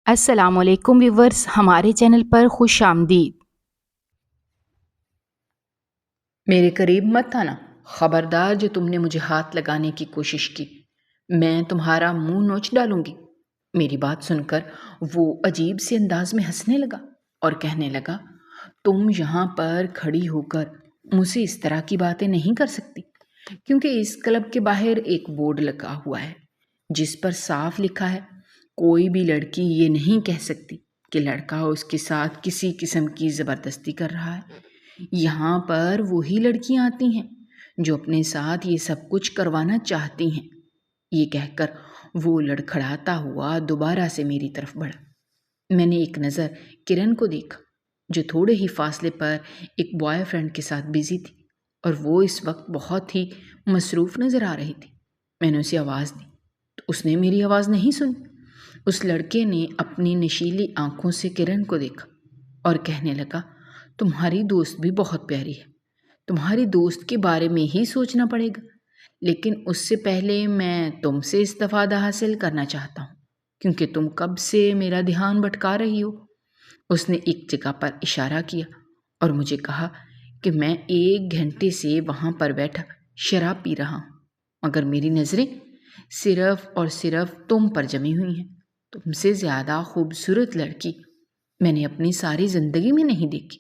السلام علیکم ویورز، ہمارے چینل پر خوش آمدید۔ میرے قریب مت آنا، خبردار جو تم نے مجھے ہاتھ لگانے کی کوشش کی میں تمہارا منہ نوچ ڈالوں گی۔ میری بات سن کر وہ عجیب سے انداز میں ہنسنے لگا اور کہنے لگا، تم یہاں پر کھڑی ہو کر مجھ سے اس طرح کی باتیں نہیں کر سکتی، کیونکہ اس کلب کے باہر ایک بورڈ لگا ہوا ہے جس پر صاف لکھا ہے، کوئی بھی لڑکی یہ نہیں کہہ سکتی کہ لڑکا اس کے ساتھ کسی قسم کی زبردستی کر رہا ہے۔ یہاں پر وہی لڑکیاں آتی ہیں جو اپنے ساتھ یہ سب کچھ کروانا چاہتی ہیں۔ یہ کہہ کر وہ لڑکھڑاتا ہوا دوبارہ سے میری طرف بڑھا۔ میں نے ایک نظر کرن کو دیکھا جو تھوڑے ہی فاصلے پر ایک بوائے فرینڈ کے ساتھ بزی تھی اور وہ اس وقت بہت ہی مصروف نظر آ رہی تھی۔ میں نے اسے آواز دی تو اس نے میری آواز نہیں سنی۔ اس لڑکے نے اپنی نشیلی آنکھوں سے کرن کو دیکھا اور کہنے لگا، تمہاری دوست بھی بہت پیاری ہے، تمہاری دوست کے بارے میں ہی سوچنا پڑے گا، لیکن اس سے پہلے میں تم سے استفادہ حاصل کرنا چاہتا ہوں، کیونکہ تم کب سے میرا دھیان بھٹکا رہی ہو۔ اس نے ایک جگہ پر اشارہ کیا اور مجھے کہا کہ میں 1 گھنٹے سے وہاں پر بیٹھا شراب پی رہا ہوں، مگر میری نظریں صرف اور صرف تم پر جمی ہوئی ہیں۔ تم سے زیادہ خوبصورت لڑکی میں نے اپنی ساری زندگی میں نہیں دیکھی۔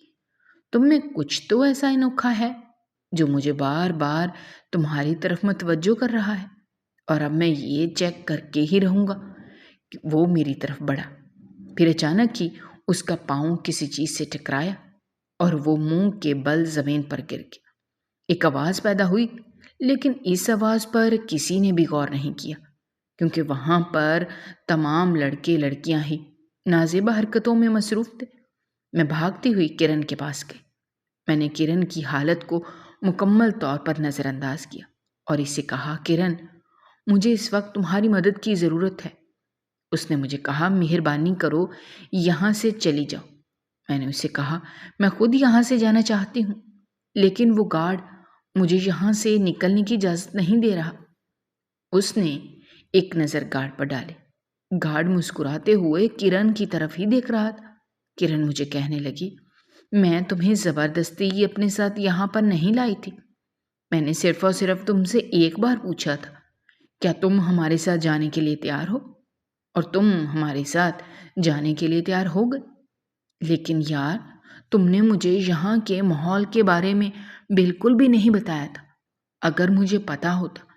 تم میں کچھ تو ایسا انوکھا ہے جو مجھے بار بار تمہاری طرف متوجہ کر رہا ہے، اور اب میں یہ چیک کر کے ہی رہوں گا کہ وہ میری طرف بڑھا۔ پھر اچانک ہی اس کا پاؤں کسی چیز سے ٹکرایا اور وہ منہ کے بل زمین پر گر گیا۔ ایک آواز پیدا ہوئی، لیکن اس آواز پر کسی نے بھی غور نہیں کیا، کیونکہ وہاں پر تمام لڑکے لڑکیاں ہی نازیبہ حرکتوں میں مصروف تھے۔ میں بھاگتی ہوئی کرن کے پاس گئی۔ میں نے کرن کی حالت کو مکمل طور پر نظر انداز کیا اور اسے کہا، کرن، مجھے اس وقت تمہاری مدد کی ضرورت ہے۔ اس نے مجھے کہا، مہربانی کرو یہاں سے چلی جاؤ۔ میں نے اسے کہا، میں خود یہاں سے جانا چاہتی ہوں، لیکن وہ گارڈ مجھے یہاں سے نکلنے کی اجازت نہیں دے رہا۔ اس نے ایک نظر گارڈ پر ڈالی۔ گارڈ مسکراتے ہوئے کرن کی طرف ہی دیکھ رہا تھا۔ کرن مجھے کہنے لگی، میں تمہیں زبردستی اپنے ساتھ یہاں پر نہیں لائی تھی، میں نے صرف اور صرف تم سے ایک بار پوچھا تھا، کیا تم ہمارے ساتھ جانے کے لیے تیار ہو؟ اور تم ہمارے ساتھ جانے کے لیے تیار ہو گئے۔ لیکن یار، تم نے مجھے یہاں کے ماحول کے بارے میں بالکل بھی نہیں بتایا تھا۔ اگر مجھے پتا ہوتا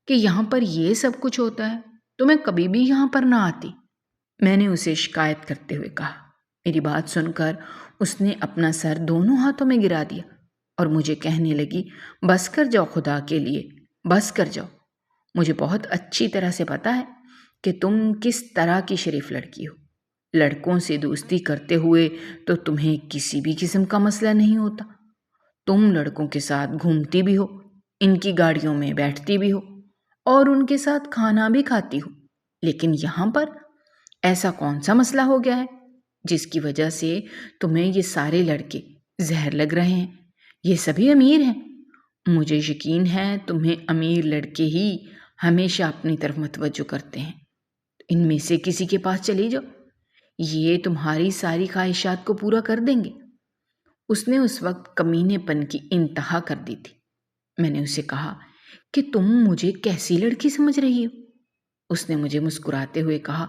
کہ یہاں پر یہ سب کچھ ہوتا ہے تو میں کبھی بھی یہاں پر نہ آتی، میں نے اسے شکایت کرتے ہوئے کہا۔ میری بات سن کر اس نے اپنا سر دونوں ہاتھوں میں گرا دیا اور مجھے کہنے لگی، بس کر جاؤ، خدا کے لیے بس کر جاؤ۔ مجھے بہت اچھی طرح سے پتا ہے کہ تم کس طرح کی شریف لڑکی ہو۔ لڑکوں سے دوستی کرتے ہوئے تو تمہیں کسی بھی قسم کا مسئلہ نہیں ہوتا۔ تم لڑکوں کے ساتھ گھومتی بھی ہو، ان کی گاڑیوں میں بیٹھتی بھی ہو اور ان کے ساتھ کھانا بھی کھاتی ہو، لیکن یہاں پر ایسا کون سا مسئلہ ہو گیا ہے جس کی وجہ سے تمہیں یہ سارے لڑکے زہر لگ رہے ہیں؟ یہ سبھی امیر ہیں۔ مجھے یقین ہے تمہیں امیر لڑکے ہی ہمیشہ اپنی طرف متوجہ کرتے ہیں۔ ان میں سے کسی کے پاس چلی جاؤ، یہ تمہاری ساری خواہشات کو پورا کر دیں گے۔ اس نے اس وقت کمینے پن کی انتہا کر دی تھی۔ میں نے اسے کہا کہ تم مجھے کیسی لڑکی سمجھ رہی ہو؟ اس نے مجھے مسکراتے ہوئے کہا،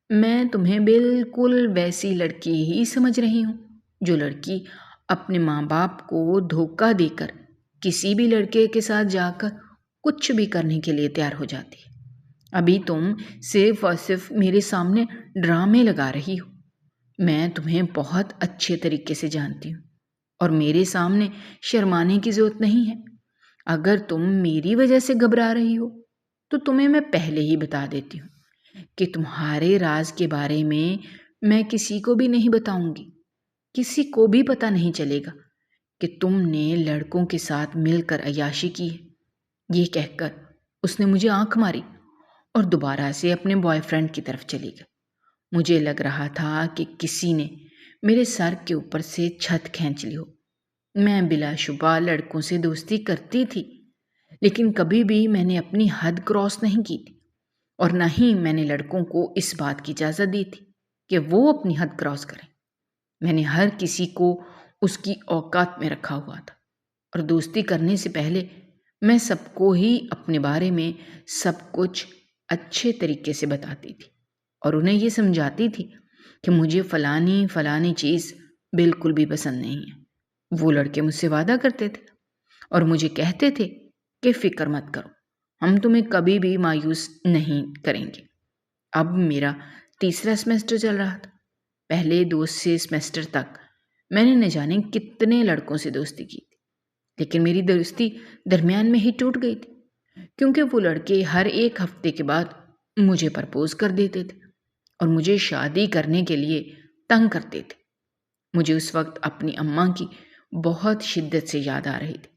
میں تمہیں بالکل ویسی لڑکی ہی سمجھ رہی ہوں جو لڑکی اپنے ماں باپ کو دھوکہ دے کر کسی بھی لڑکے کے ساتھ جا کر کچھ بھی کرنے کے لیے تیار ہو جاتی ہے۔ ابھی تم صرف اور صرف میرے سامنے ڈرامے لگا رہی ہو۔ میں تمہیں بہت اچھے طریقے سے جانتی ہوں اور میرے سامنے شرمانے کی ضرورت نہیں ہے۔ اگر تم میری وجہ سے گھبرا رہی ہو تو تمہیں میں پہلے ہی بتا دیتی ہوں کہ تمہارے راز کے بارے میں کسی کو بھی نہیں بتاؤں گی۔ کسی کو بھی پتہ نہیں چلے گا کہ تم نے لڑکوں کے ساتھ مل کر عیاشی کی ہے۔ یہ کہہ کر اس نے مجھے آنکھ ماری اور دوبارہ سے اپنے بوائے فرینڈ کی طرف چلی گئی۔ مجھے لگ رہا تھا کہ کسی نے میرے سر کے اوپر سے چھت کھینچ لی ہو۔ میں بلا شبہ لڑکوں سے دوستی کرتی تھی، لیکن کبھی بھی میں نے اپنی حد کراس نہیں کی تھی، اور نہ ہی میں نے لڑکوں کو اس بات کی اجازت دی تھی کہ وہ اپنی حد کراس کریں۔ میں نے ہر کسی کو اس کی اوقات میں رکھا ہوا تھا، اور دوستی کرنے سے پہلے میں سب کو ہی اپنے بارے میں سب کچھ اچھے طریقے سے بتاتی تھی، اور انہیں یہ سمجھاتی تھی کہ مجھے فلانی چیز بالکل بھی پسند نہیں ہے۔ وہ لڑکے مجھ سے وعدہ کرتے تھے اور مجھے کہتے تھے کہ فکر مت کرو، ہم تمہیں کبھی بھی مایوس نہیں کریں گے۔ اب میرا تیسرا سیمسٹر چل رہا تھا۔ پہلے 2 سیمسٹر تک میں نے نہ جانے کتنے لڑکوں سے دوستی کی تھی، لیکن میری دوستی درمیان میں ہی ٹوٹ گئی تھی، کیونکہ وہ لڑکے ہر ایک ہفتے کے بعد مجھے پرپوز کر دیتے تھے اور مجھے شادی کرنے کے لیے تنگ کرتے تھے۔ مجھے اس وقت اپنی اماں کی بہت شدت سے یاد آ رہی تھی۔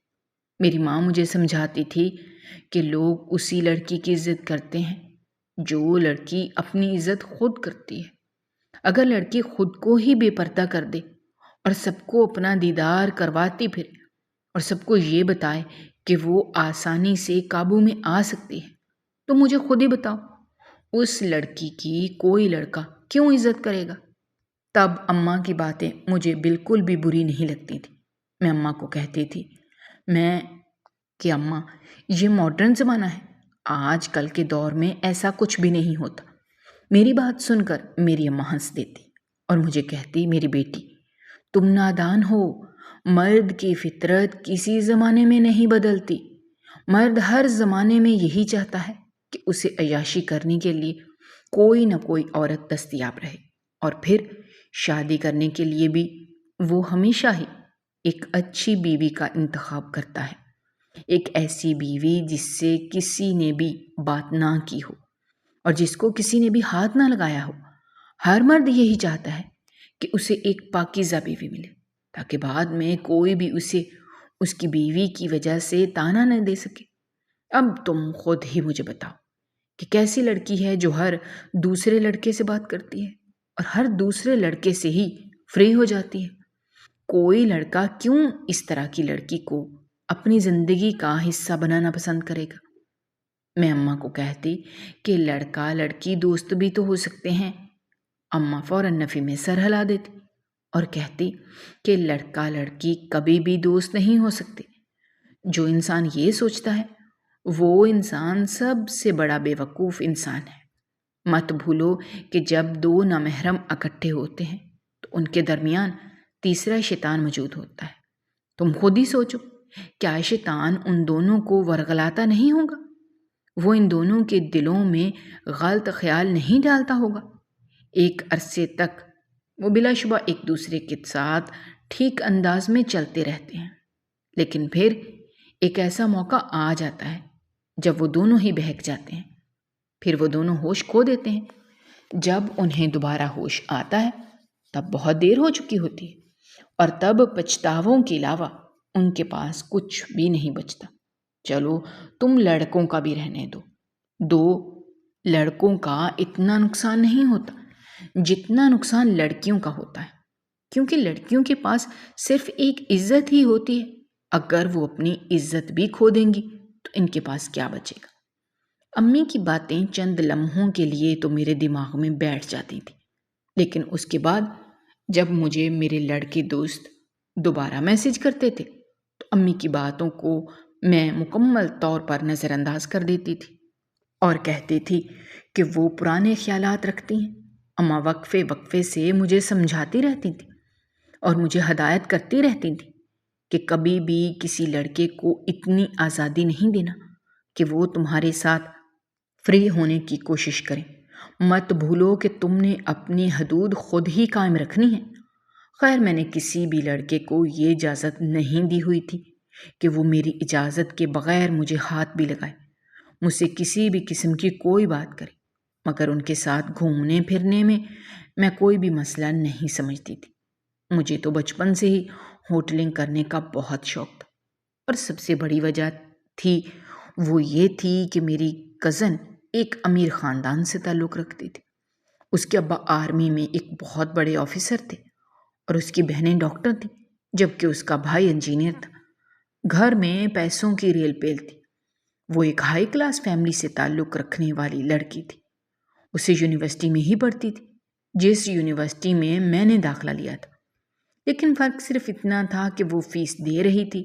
میری ماں مجھے سمجھاتی تھی کہ لوگ اسی لڑکی کی عزت کرتے ہیں جو لڑکی اپنی عزت خود کرتی ہے۔ اگر لڑکی خود کو ہی بے پردہ کر دے اور سب کو اپنا دیدار کرواتی پھرے اور سب کو یہ بتائے کہ وہ آسانی سے قابو میں آ سکتی ہے، تو مجھے خود ہی بتاؤ اس لڑکی کی کوئی لڑکا کیوں عزت کرے گا؟ تب اماں کی باتیں مجھے بالکل بھی بری نہیں لگتی تھی۔ میں اماں کو کہتی تھی کہ اماں، یہ ماڈرن زمانہ ہے، آج کل کے دور میں ایسا کچھ بھی نہیں ہوتا۔ میری بات سن کر میری اماں ہنس دیتی اور مجھے کہتی، میری بیٹی تم نادان ہو، مرد کی فطرت کسی زمانے میں نہیں بدلتی۔ مرد ہر زمانے میں یہی چاہتا ہے کہ اسے عیاشی کرنے کے لیے کوئی نہ کوئی عورت دستیاب رہے، اور پھر شادی کرنے کے لیے بھی وہ ہمیشہ ہی ایک اچھی بیوی کا انتخاب کرتا ہے، ایک ایسی بیوی جس سے کسی نے بھی بات نہ کی ہو اور جس کو کسی نے بھی ہاتھ نہ لگایا ہو۔ ہر مرد یہی چاہتا ہے کہ اسے ایک پاکیزہ بیوی ملے، تاکہ بعد میں کوئی بھی اسے اس کی بیوی کی وجہ سے طعنہ نہ دے سکے۔ اب تم خود ہی مجھے بتاؤ کہ کیسی لڑکی ہے جو ہر دوسرے لڑکے سے بات کرتی ہے اور ہر دوسرے لڑکے سے ہی فری ہو جاتی ہے؟ کوئی لڑکا کیوں اس طرح کی لڑکی کو اپنی زندگی کا حصہ بنانا پسند کرے گا؟ میں اماں کو کہتی کہ لڑکا لڑکی دوست بھی تو ہو سکتے ہیں۔ اماں فوراً نفی میں سر ہلا دیتی اور کہتی کہ لڑکا لڑکی کبھی بھی دوست نہیں ہو سکتے۔ جو انسان یہ سوچتا ہے وہ انسان سب سے بڑا بے وقوف انسان ہے۔ مت بھولو کہ جب 2 نامحرم اکٹھے ہوتے ہیں تو ان کے درمیان تیسرا شیطان موجود ہوتا ہے۔ تم خود ہی سوچو، کیا شیطان ان دونوں کو ورغلاتا نہیں ہوگا؟ وہ ان دونوں کے دلوں میں غلط خیال نہیں ڈالتا ہوگا؟ ایک عرصے تک وہ بلا شبہ ایک دوسرے کے ساتھ ٹھیک انداز میں چلتے رہتے ہیں، لیکن پھر ایک ایسا موقع آ جاتا ہے جب وہ دونوں ہی بہک جاتے ہیں، پھر وہ دونوں ہوش کھو دیتے ہیں۔ جب انہیں دوبارہ ہوش آتا ہے تب بہت دیر ہو چکی ہوتی ہے، اور تب پچھتاووں کے علاوہ ان کے پاس کچھ بھی نہیں بچتا۔ چلو تم لڑکوں کا بھی رہنے دو، 2 لڑکوں کا اتنا نقصان نہیں ہوتا جتنا نقصان لڑکیوں کا ہوتا ہے، کیونکہ لڑکیوں کے پاس صرف ایک عزت ہی ہوتی ہے۔ اگر وہ اپنی عزت بھی کھو دیں گی تو ان کے پاس کیا بچے گا؟ امی کی باتیں چند لمحوں کے لیے تو میرے دماغ میں بیٹھ جاتی تھی، لیکن اس کے بعد جب مجھے میرے لڑکے دوست دوبارہ میسج کرتے تھے تو امی کی باتوں کو میں مکمل طور پر نظر انداز کر دیتی تھی اور کہتی تھی کہ وہ پرانے خیالات رکھتی ہیں۔ اماں وقفے سے مجھے سمجھاتی رہتی تھی اور مجھے ہدایت کرتی رہتی تھی کہ کبھی بھی کسی لڑکے کو اتنی آزادی نہیں دینا کہ وہ تمہارے ساتھ فری ہونے کی کوشش کریں۔ مت بھولو کہ تم نے اپنی حدود خود ہی قائم رکھنی ہے۔ خیر، میں نے کسی بھی لڑکے کو یہ اجازت نہیں دی ہوئی تھی کہ وہ میری اجازت کے بغیر مجھے ہاتھ بھی لگائے، مجھ سے کسی بھی قسم کی کوئی بات کرے، مگر ان کے ساتھ گھومنے پھرنے میں کوئی بھی مسئلہ نہیں سمجھتی تھی۔ مجھے تو بچپن سے ہی ہوٹلنگ کرنے کا بہت شوق تھا، اور سب سے بڑی وجہ تھی وہ یہ تھی کہ میری کزن ایک امیر خاندان سے تعلق رکھتی تھی۔ اس کے ابا آرمی میں ایک بہت بڑے آفیسر تھے اور اس کی بہنیں ڈاکٹر تھیں، جبکہ اس کا بھائی انجینئر تھا۔ گھر میں پیسوں کی ریل پیل تھی۔ وہ ایک ہائی کلاس فیملی سے تعلق رکھنے والی لڑکی تھی۔ اسے یونیورسٹی میں ہی پڑھتی تھی، جس یونیورسٹی میں نے داخلہ لیا تھا، لیکن فرق صرف اتنا تھا کہ وہ فیس دے رہی تھی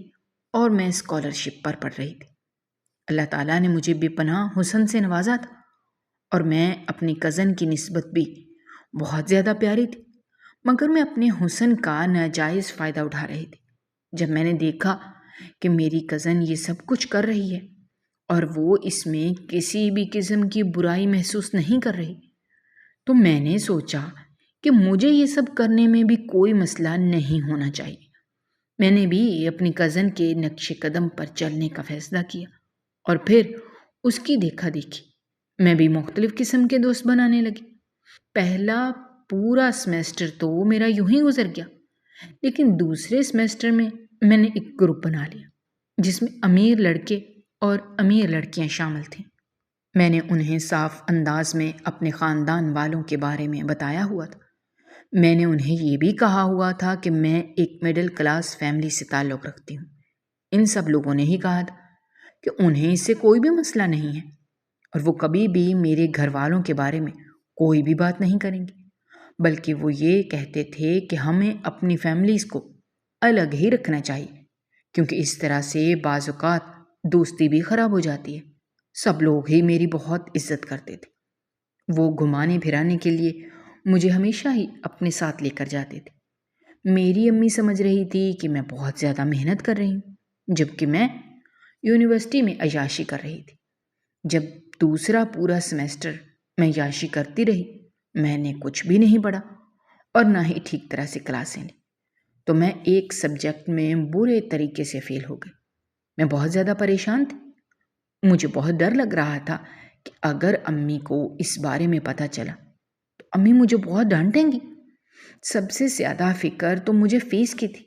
اور میں اسکالرشپ پر پڑھ رہی تھی۔ اللہ تعالیٰ نے مجھے بے پناہ حسن سے نوازا تھا اور میں اپنی کزن کی نسبت بھی بہت زیادہ پیاری تھی، مگر میں اپنے حسن کا ناجائز فائدہ اٹھا رہی تھی۔ جب میں نے دیکھا کہ میری کزن یہ سب کچھ کر رہی ہے اور وہ اس میں کسی بھی قسم کی برائی محسوس نہیں کر رہی، تو میں نے سوچا کہ مجھے یہ سب کرنے میں بھی کوئی مسئلہ نہیں ہونا چاہیے۔ میں نے بھی اپنی کزن کے نقش قدم پر چلنے کا فیصلہ کیا اور پھر اس کی دیکھا دیکھی میں بھی مختلف قسم کے دوست بنانے لگی۔ پہلا پورا سیمیسٹر تو میرا یوں ہی گزر گیا، لیکن دوسرے سیمیسٹر میں نے ایک گروپ بنا لیا جس میں امیر لڑکے اور امیر لڑکیاں شامل تھیں۔ میں نے انہیں صاف انداز میں اپنے خاندان والوں کے بارے میں بتایا ہوا تھا۔ میں نے انہیں یہ بھی کہا ہوا تھا کہ میں ایک مڈل کلاس فیملی سے تعلق رکھتی ہوں۔ ان سب لوگوں نے ہی کہا تھا کہ انہیں اس سے کوئی بھی مسئلہ نہیں ہے اور وہ کبھی بھی میرے گھر والوں کے بارے میں کوئی بھی بات نہیں کریں گے، بلکہ وہ یہ کہتے تھے کہ ہمیں اپنی فیملیز کو الگ ہی رکھنا چاہیے، کیونکہ اس طرح سے بعض اوقات دوستی بھی خراب ہو جاتی ہے۔ سب لوگ ہی میری بہت عزت کرتے تھے۔ وہ گھمانے پھرانے کے لیے مجھے ہمیشہ ہی اپنے ساتھ لے کر جاتے تھے۔ میری امی سمجھ رہی تھی کہ میں بہت زیادہ محنت کر رہی ہوں، جبکہ میں یونیورسٹی میں عیاشی کر رہی تھی۔ جب دوسرا پورا سیمیسٹر میں عیاشی کرتی رہی، میں نے کچھ بھی نہیں پڑھا اور نہ ہی ٹھیک طرح سے کلاسیں لی، تو میں ایک سبجیکٹ میں برے طریقے سے فیل ہو گئی۔ میں بہت زیادہ پریشان تھی۔ مجھے بہت ڈر لگ رہا تھا کہ اگر امی کو اس بارے میں پتہ چلا تو امی مجھے بہت ڈانٹیں گی۔ سب سے زیادہ فکر تو مجھے فیس کی تھی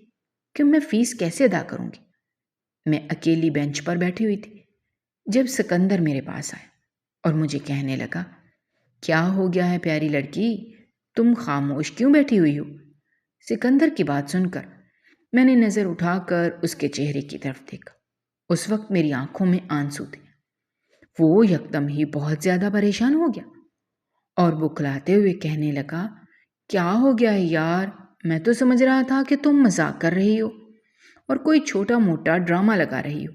کہ میں فیس کیسے ادا کروں گی۔ میں اکیلی بینچ پر بیٹھی ہوئی تھی جب سکندر میرے پاس آیا اور مجھے کہنے لگا، کیا ہو گیا ہے پیاری لڑکی، تم خاموش کیوں بیٹھی ہوئی ہو؟ سکندر کی بات سن کر میں نے نظر اٹھا کر اس کے چہرے کی طرف دیکھا۔ اس وقت میری آنکھوں میں آنسو تھے۔ وہ یکدم ہی بہت زیادہ پریشان ہو گیا اور بکھلاتے ہوئے کہنے لگا، کیا ہو گیا ہے یار، میں تو سمجھ رہا تھا کہ تم مذاق کر رہی ہو اور کوئی چھوٹا موٹا ڈرامہ لگا رہی ہو،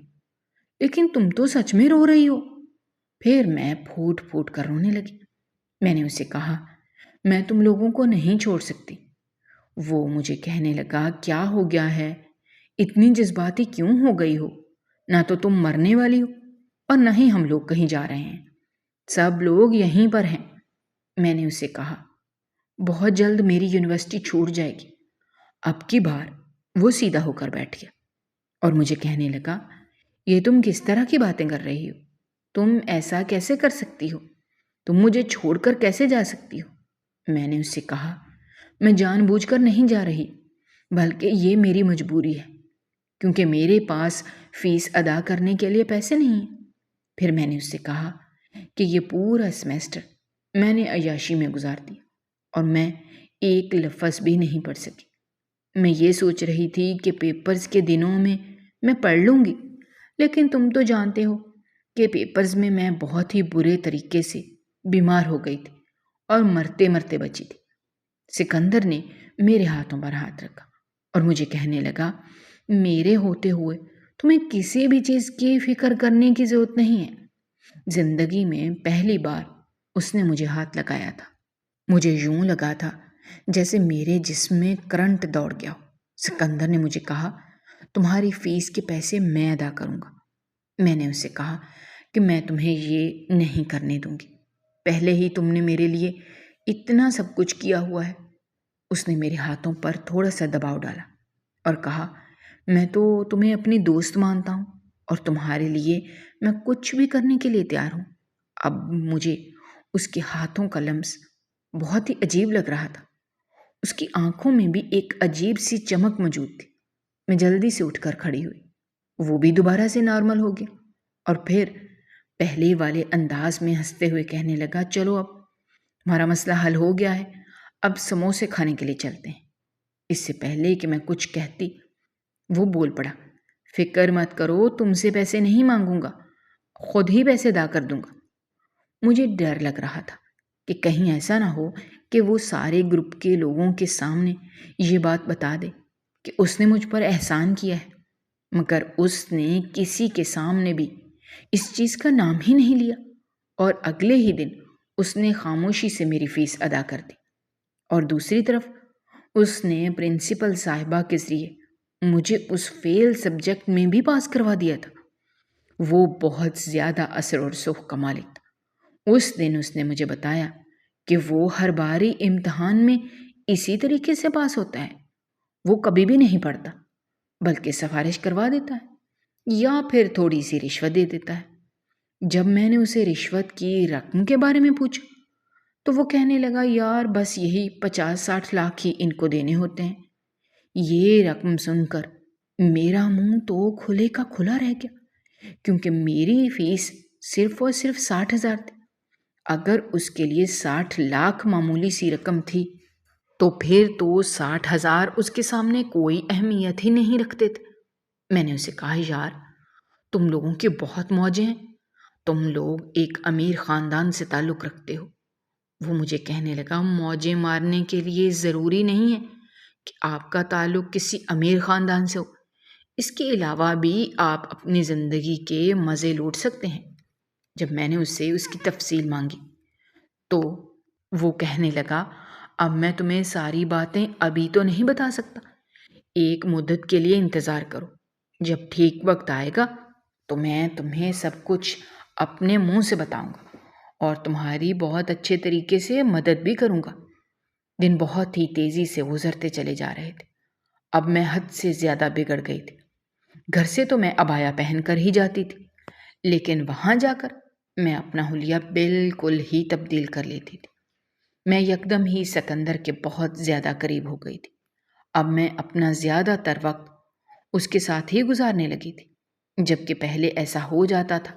لیکن تم تو سچ میں رو رہی ہو۔ پھر میں پھوٹ پھوٹ کر رونے لگی۔ میں نے اسے کہا، میں تم لوگوں کو نہیں چھوڑ سکتی۔ وہ مجھے کہنے لگا، کیا ہو گیا ہے، اتنی جذباتی کیوں ہو گئی ہو؟ نہ تو تم مرنے والی ہو اور نہ ہی ہم لوگ کہیں جا رہے ہیں، سب لوگ یہیں پر ہیں۔ میں نے اسے کہا، بہت جلد میری یونیورسٹی چھوٹ جائے گی۔ اب کی بار وہ سیدھا ہو کر بیٹھ گیا اور مجھے کہنے لگا، یہ تم کس طرح کی باتیں کر رہی ہو؟ تم ایسا کیسے کر سکتی ہو؟ تم مجھے چھوڑ کر کیسے جا سکتی ہو؟ میں نے اس سے کہا، میں جان بوجھ کر نہیں جا رہی، بلکہ یہ میری مجبوری ہے، کیونکہ میرے پاس فیس ادا کرنے کے لیے پیسے نہیں ہیں۔ پھر میں نے اس سے کہا کہ یہ پورا سیمیسٹر میں نے عیاشی میں گزار دیا اور میں ایک لفظ بھی نہیں پڑھ سکی۔ میں یہ سوچ رہی تھی کہ پیپرز کے دنوں میں پڑھ لوں گی، لیکن تم تو جانتے ہو کہ پیپرز میں بہت ہی برے طریقے سے بیمار ہو گئی تھی اور مرتے مرتے بچی تھی۔ سکندر نے میرے ہاتھوں پر ہاتھ رکھا اور مجھے کہنے لگا، میرے ہوتے ہوئے تمہیں کسی بھی چیز کی فکر کرنے کی ضرورت نہیں ہے۔ زندگی میں پہلی بار اس نے مجھے ہاتھ لگایا تھا۔ مجھے یوں لگا تھا جیسے میرے جسم میں کرنٹ دوڑ گیا ہو۔ سکندر نے مجھے کہا، تمہاری فیس کے پیسے میں ادا کروں گا۔ میں نے اسے کہا کہ میں تمہیں یہ نہیں کرنے دوں گی، پہلے ہی تم نے میرے لیے اتنا سب کچھ کیا ہوا ہے۔ اس نے میرے ہاتھوں پر تھوڑا سا دباؤ ڈالا اور کہا، میں تو تمہیں اپنی دوست مانتا ہوں اور تمہارے لیے میں کچھ بھی کرنے کے لیے تیار ہوں۔ اب مجھے اس کے ہاتھوں کا لمس بہت ہی عجیب لگ رہا تھا۔ اس کی آنکھوں میں بھی ایک عجیب سی چمک موجود تھی۔ میں جلدی سے اٹھ کر کھڑی ہوئی۔ وہ بھی دوبارہ سے نارمل ہو گیا اور پھر پہلے والے انداز میں ہنستے ہوئے کہنے لگا، چلو اب ہمارا مسئلہ حل ہو گیا ہے، اب سموسے کھانے کے لیے چلتے ہیں۔ اس سے پہلے کہ میں کچھ کہتی وہ بول پڑا، فکر مت کرو، تم سے پیسے نہیں مانگوں گا، خود ہی پیسے ادا کر دوں گا۔ مجھے ڈر لگ رہا تھا کہ کہیں ایسا نہ ہو کہ وہ سارے گروپ کے لوگوں کے سامنے یہ بات بتا دے کہ اس نے مجھ پر احسان کیا ہے، مگر اس نے کسی کے سامنے بھی اس چیز کا نام ہی نہیں لیا، اور اگلے ہی دن اس نے خاموشی سے میری فیس ادا کر دی، اور دوسری طرف اس نے پرنسپل صاحبہ کے ذریعے مجھے اس فیل سبجیکٹ میں بھی پاس کروا دیا تھا۔ وہ بہت زیادہ اثر و رسوخ کا مالک تھا۔ اس دن اس نے مجھے بتایا کہ وہ ہر باری امتحان میں اسی طریقے سے پاس ہوتا ہے، وہ کبھی بھی نہیں پڑھتا بلکہ سفارش کروا دیتا ہے یا پھر تھوڑی سی رشوت دے دیتا ہے۔ جب میں نے اسے رشوت کی رقم کے بارے میں پوچھا تو وہ کہنے لگا، یار بس یہی 50-60 لاکھ ہی ان کو دینے ہوتے ہیں۔ یہ رقم سن کر میرا منہ تو کھلے کا کھلا رہ گیا، کیونکہ میری فیس صرف اور صرف 60,000 تھی۔ اگر اس کے لیے 60 لاکھ معمولی سی رقم تھی تو پھر تو 60,000 اس کے سامنے کوئی اہمیت ہی نہیں رکھتے تھے۔ میں نے اسے کہا، یار تم لوگوں کے بہت موجے ہیں، تم لوگ ایک امیر خاندان سے تعلق رکھتے ہو۔ وہ مجھے کہنے لگا، موجے مارنے کے لیے ضروری نہیں ہے کہ آپ کا تعلق کسی امیر خاندان سے ہو، اس کے علاوہ بھی آپ اپنی زندگی کے مزے لوٹ سکتے ہیں۔ جب میں نے اس سے اس کی تفصیل مانگی تو وہ کہنے لگا، اب میں تمہیں ساری باتیں ابھی تو نہیں بتا سکتا، ایک مدت کے لیے انتظار کرو، جب ٹھیک وقت آئے گا تو میں تمہیں سب کچھ اپنے منہ سے بتاؤں گا اور تمہاری بہت اچھے طریقے سے مدد بھی کروں گا۔ دن بہت ہی تیزی سے گزرتے چلے جا رہے تھے۔ اب میں حد سے زیادہ بگڑ گئی تھی۔ گھر سے تو میں عبایا پہن کر ہی جاتی تھی، لیکن وہاں جا کر میں اپنا حلیہ بالکل ہی تبدیل کر لیتی تھی۔ میں یکدم ہی سکندر کے بہت زیادہ قریب ہو گئی تھی۔ اب میں اپنا زیادہ تر وقت اس کے ساتھ ہی گزارنے لگی تھی، جبکہ پہلے ایسا ہو جاتا تھا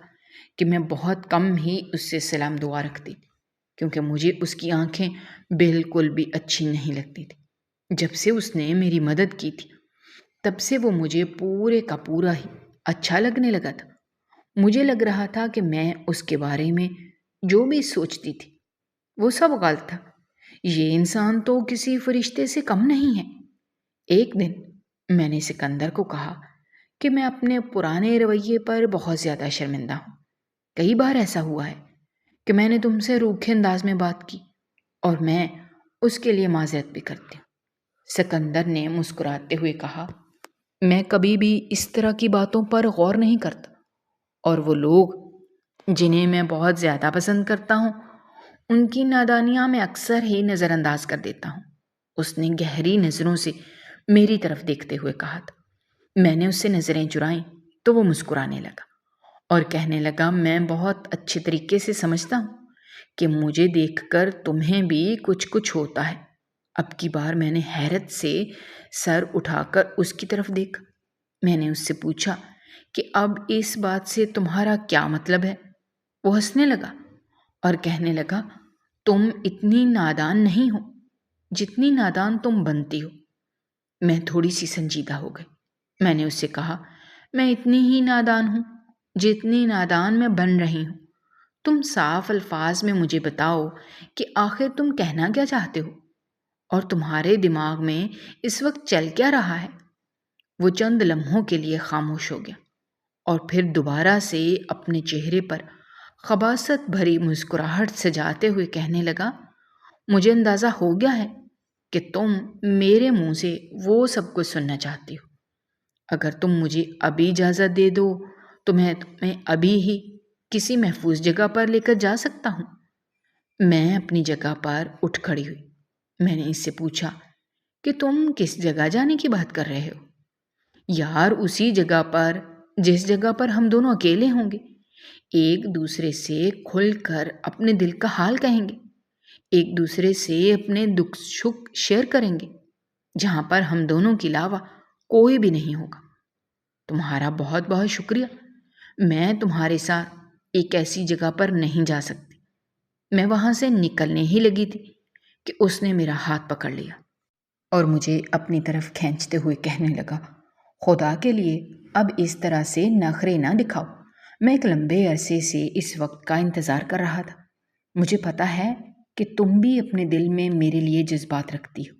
کہ میں بہت کم ہی اس سے سلام دعا رکھتی تھی، کیونکہ مجھے اس کی آنکھیں بالکل بھی اچھی نہیں لگتی تھی۔ جب سے اس نے میری مدد کی تھی تب سے وہ مجھے پورے کا پورا ہی اچھا لگنے لگا تھا۔ مجھے لگ رہا تھا کہ میں اس کے بارے میں جو بھی سوچتی تھی وہ سب غلط تھا، یہ انسان تو کسی فرشتے سے کم نہیں ہے۔ ایک دن میں نے سکندر کو کہا کہ میں اپنے پرانے رویے پر بہت زیادہ شرمندہ ہوں۔ کئی بار ایسا ہوا ہے کہ میں نے تم سے روکھے انداز میں بات کی اور میں اس کے لیے معذرت بھی کرتی ہوں۔ سکندر نے مسکراتے ہوئے کہا، میں کبھی بھی اس طرح کی باتوں پر غور نہیں کرتا، اور وہ لوگ جنہیں میں بہت زیادہ پسند کرتا ہوں ان کی نادانیاں میں اکثر ہی نظر انداز کر دیتا ہوں۔ اس نے گہری نظروں سے میری طرف دیکھتے ہوئے کہا تھا۔ میں نے اس سے نظریں چرائیں تو وہ مسکرانے لگا اور کہنے لگا، میں بہت اچھے طریقے سے سمجھتا ہوں کہ مجھے دیکھ کر تمہیں بھی کچھ ہوتا ہے۔ اب کی بار میں نے حیرت سے سر اٹھا کر اس کی طرف دیکھا۔ میں نے اس سے پوچھا کہ اب اس بات سے تمہارا کیا مطلب ہے؟ وہ ہنسنے لگا اور کہنے لگا، تم اتنی نادان نہیں ہو جتنی نادان تم بنتی ہو۔ میں تھوڑی سی سنجیدہ ہو گئی۔ میں نے اس سے کہا، میں اتنی ہی نادان ہوں جتنی نادان میں بن رہی ہوں۔ تم صاف الفاظ میں مجھے بتاؤ کہ آخر تم کہنا کیا چاہتے ہو اور تمہارے دماغ میں اس وقت چل کیا رہا ہے؟ وہ چند لمحوں کے لیے خاموش ہو گیا اور پھر دوبارہ سے اپنے چہرے پر خباثت بھری مسکراہٹ سجاتے ہوئے کہنے لگا، مجھے اندازہ ہو گیا ہے کہ تم میرے منہ سے وہ سب کچھ سننا چاہتی ہو۔ اگر تم مجھے ابھی اجازت دے دو تو میں تمہیں ابھی ہی کسی محفوظ جگہ پر لے کر جا سکتا ہوں۔ میں اپنی جگہ پر اٹھ کھڑی ہوئی۔ میں نے اس سے پوچھا کہ تم کس جگہ جانے کی بات کر رہے ہو؟ یار اسی جگہ پر جس جگہ پر ہم دونوں اکیلے ہوں گے، ایک دوسرے سے کھل کر اپنے دل کا حال کہیں گے، ایک دوسرے سے اپنے دکھ سکھ شیئر کریں گے، جہاں پر ہم دونوں کے علاوہ کوئی بھی نہیں ہوگا۔ تمہارا بہت بہت شکریہ۔ میں تمہارے ساتھ ایک ایسی جگہ پر نہیں جا سکتی۔ میں وہاں سے نکلنے ہی لگی تھی کہ اس نے میرا ہاتھ پکڑ لیا اور مجھے اپنی طرف کھینچتے ہوئے کہنے لگا، خدا کے لیے اب اس طرح سے نخرے نہ دکھاؤ۔ میں ایک لمبے عرصے سے اس وقت کا انتظار کر رہا تھا۔ مجھے پتا ہے کہ تم بھی اپنے دل میں میرے لیے جذبات رکھتی ہو،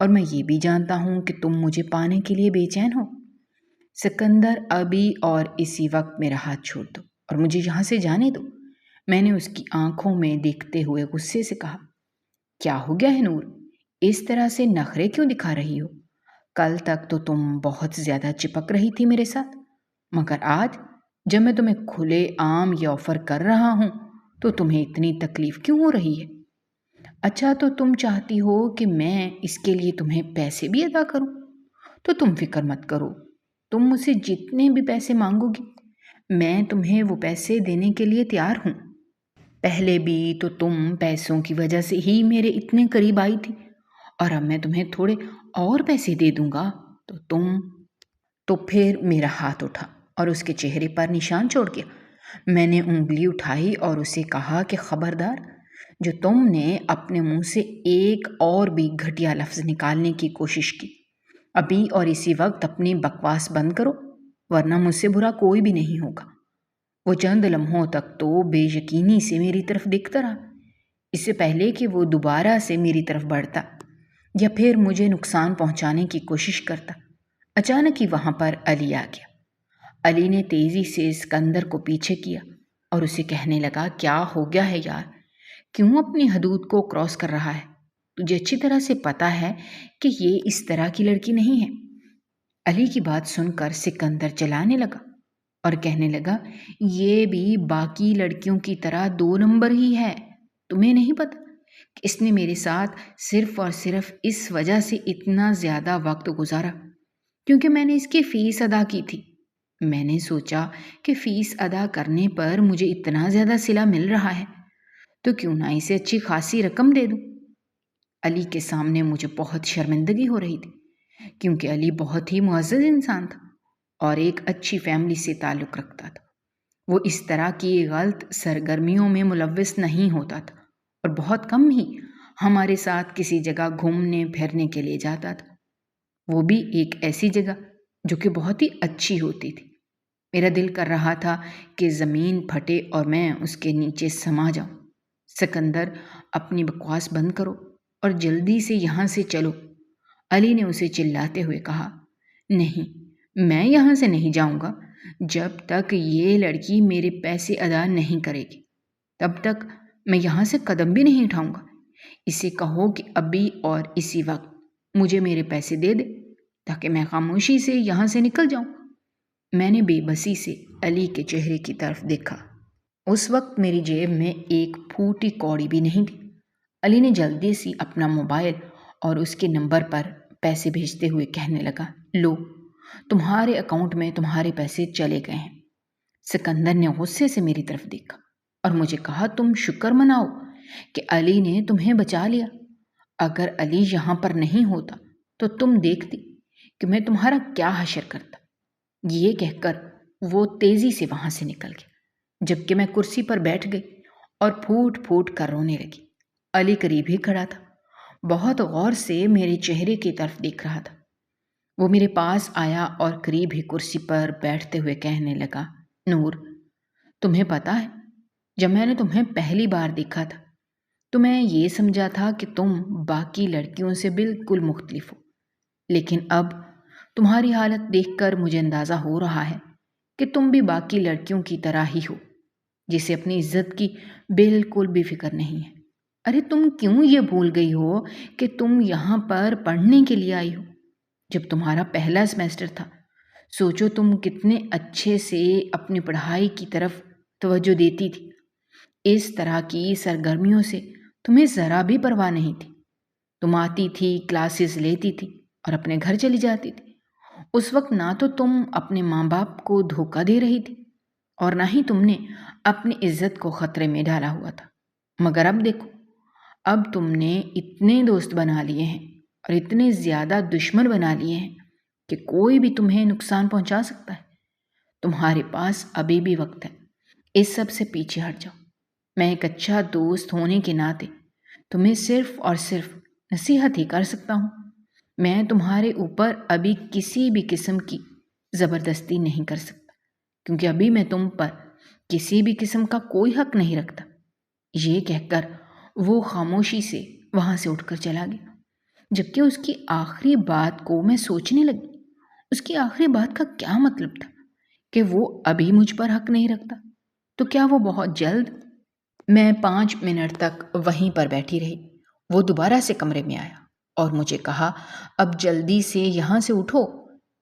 اور میں یہ بھی جانتا ہوں کہ تم مجھے پانے کے لیے بے چین ہو۔ سکندر، ابھی اور اسی وقت میرا ہاتھ چھوڑ دو اور مجھے یہاں سے جانے دو، میں نے اس کی آنکھوں میں دیکھتے ہوئے غصے سے کہا۔ کیا ہو گیا ہے نور؟ اس طرح سے نخرے کیوں دکھا رہی ہو؟ کل تک تو تم بہت زیادہ چپک رہی تھی میرے ساتھ، مگر آج جب میں تمہیں کھلے عام یہ آفر کر رہا ہوں تو تمہیں اتنی تکلیف کیوں ہو رہی ہے؟ اچھا، تو تم چاہتی ہو کہ میں اس کے لیے تمہیں پیسے بھی ادا کروں؟ تو تم فکر مت کرو، تم مجھ سے جتنے بھی پیسے مانگو گی میں تمہیں وہ پیسے دینے کے لیے تیار ہوں۔ پہلے بھی تو تم پیسوں کی وجہ سے ہی میرے اتنے قریب آئی تھی، اور اب میں تمہیں تھوڑے اور پیسے دے دوں گا تو پھر میرا ہاتھ اٹھا اور اس کے چہرے پر نشان چھوڑ گیا۔ میں نے انگلی اٹھائی اور اسے کہا کہ خبردار، جو تم نے اپنے منہ سے ایک اور بھی گھٹیا لفظ نکالنے کی کوشش کی، ابھی اور اسی وقت اپنی بکواس بند کرو، ورنہ مجھ سے برا کوئی بھی نہیں ہوگا۔ وہ چند لمحوں تک تو بے یقینی سے میری طرف دیکھتا رہا، اس سے پہلے کہ وہ دوبارہ سے میری طرف بڑھتا یا پھر مجھے نقصان پہنچانے کی کوشش کرتا۔ اچانک ہی وہاں پر علی آ گیا۔ علی نے تیزی سے اسکندر کو پیچھے کیا اور اسے کہنے لگا، کیا ہو گیا ہے یار؟ کیوں اپنی حدود کو کراس کر رہا ہے؟ تجھے اچھی طرح سے پتا ہے کہ یہ اس طرح کی لڑکی نہیں ہے۔ علی کی بات سن کر سکندر چلانے لگا اور کہنے لگا، یہ بھی باقی لڑکیوں کی طرح 2 نمبر ہی ہے۔ تمہیں نہیں پتا کہ اس نے میرے ساتھ صرف اور صرف اس وجہ سے اتنا زیادہ وقت گزارا کیونکہ میں نے اس کی فیس ادا کی تھی۔ میں نے سوچا کہ فیس ادا کرنے پر مجھے اتنا زیادہ صلہ مل رہا ہے تو کیوں نہ اسے اچھی خاصی رقم دے دوں۔ علی کے سامنے مجھے بہت شرمندگی ہو رہی تھی کیونکہ علی بہت ہی معزز انسان تھا اور ایک اچھی فیملی سے تعلق رکھتا تھا۔ وہ اس طرح کی غلط سرگرمیوں میں ملوث نہیں ہوتا تھا اور بہت کم ہی ہمارے ساتھ کسی جگہ گھومنے پھرنے کے لیے جاتا تھا، وہ بھی ایک ایسی جگہ جو کہ بہت ہی اچھی ہوتی تھی۔ میرا دل کر رہا تھا کہ زمین پھٹے اور میں اس کے نیچے سما جاؤں۔ سکندر، اپنی بکواس بند کرو اور جلدی سے یہاں سے چلو، علی نے اسے چلاتے ہوئے کہا۔ نہیں، میں یہاں سے نہیں جاؤں گا جب تک یہ لڑکی میرے پیسے ادا نہیں کرے گی، تب تک میں یہاں سے قدم بھی نہیں اٹھاؤں گا۔ اسے کہو کہ ابھی اور اسی وقت مجھے میرے پیسے دے دے تاکہ میں خاموشی سے یہاں سے نکل جاؤں۔ میں نے بے بسی سے علی کے چہرے کی طرف دیکھا۔ اس وقت میری جیب میں ایک پھوٹی کوڑی بھی نہیں تھی۔ علی نے جلدی سے اپنا موبائل اور اس کے نمبر پر پیسے بھیجتے ہوئے کہنے لگا، لو، تمہارے اکاؤنٹ میں تمہارے پیسے چلے گئے ہیں۔ سکندر نے غصے سے میری طرف دیکھا اور مجھے کہا، تم شکر مناؤ کہ علی نے تمہیں بچا لیا۔ اگر علی یہاں پر نہیں ہوتا تو تم دیکھتی کہ میں تمہارا کیا حشر کرتا۔ یہ کہہ کر وہ تیزی سے وہاں سے نکل گیا، جبکہ میں کرسی پر بیٹھ گئی اور پھوٹ پھوٹ کر رونے لگی۔ علی قریب ہی کھڑا تھا، بہت غور سے میرے چہرے کی طرف دیکھ رہا تھا۔ وہ میرے پاس آیا اور قریب ہی کرسی پر بیٹھتے ہوئے کہنے لگا، نور، تمہیں پتا ہے جب میں نے تمہیں پہلی بار دیکھا تھا تو میں یہ سمجھا تھا کہ تم باقی لڑکیوں سے بالکل مختلف ہو، لیکن اب تمہاری حالت دیکھ کر مجھے اندازہ ہو رہا ہے کہ تم بھی باقی لڑکیوں کی طرح ہی ہو، جسے اپنی عزت کی بالکل بھی فکر نہیں ہے۔ ارے تم کیوں یہ بھول گئی ہو کہ تم یہاں پر پڑھنے کے لیے آئی ہو؟ جب تمہارا پہلا سیمسٹر تھا، سوچو تم کتنے اچھے سے اپنی پڑھائی کی طرف توجہ دیتی تھی۔ اس طرح کی سرگرمیوں سے تمہیں ذرا بھی پرواہ نہیں تھی۔ تم آتی تھی، کلاسز لیتی تھی اور اپنے گھر چلی جاتی تھی۔ اس وقت نہ تو تم اپنے ماں باپ کو دھوکہ دے رہی تھی اور نہ ہی تم نے اپنی عزت کو خطرے میں ڈالا ہوا تھا۔ مگر اب دیکھو، اب تم نے اتنے دوست بنا لیے ہیں اور اتنے زیادہ دشمن بنا لیے ہیں کہ کوئی بھی تمہیں نقصان پہنچا سکتا ہے۔ تمہارے پاس ابھی بھی وقت ہے، اس سب سے پیچھے ہٹ جاؤ۔ میں ایک اچھا دوست ہونے کے ناطے تمہیں صرف اور صرف نصیحت ہی کر سکتا ہوں۔ میں تمہارے اوپر ابھی کسی بھی قسم کی زبردستی نہیں کر سکتا کیونکہ ابھی میں تم پر کسی بھی قسم کا کوئی حق نہیں رکھتا۔ یہ کہہ کر وہ خاموشی سے وہاں سے اٹھ کر چلا گیا، جبکہ اس کی آخری بات کو میں سوچنے لگی۔ اس کی آخری بات کا کیا مطلب تھا؟ کہ وہ ابھی مجھ پر حق نہیں رکھتا؟ تو کیا وہ بہت جلد؟ میں 5 منٹ تک وہیں پر بیٹھی رہی۔ وہ دوبارہ سے کمرے میں آیا اور مجھے کہا، اب جلدی سے یہاں سے اٹھو،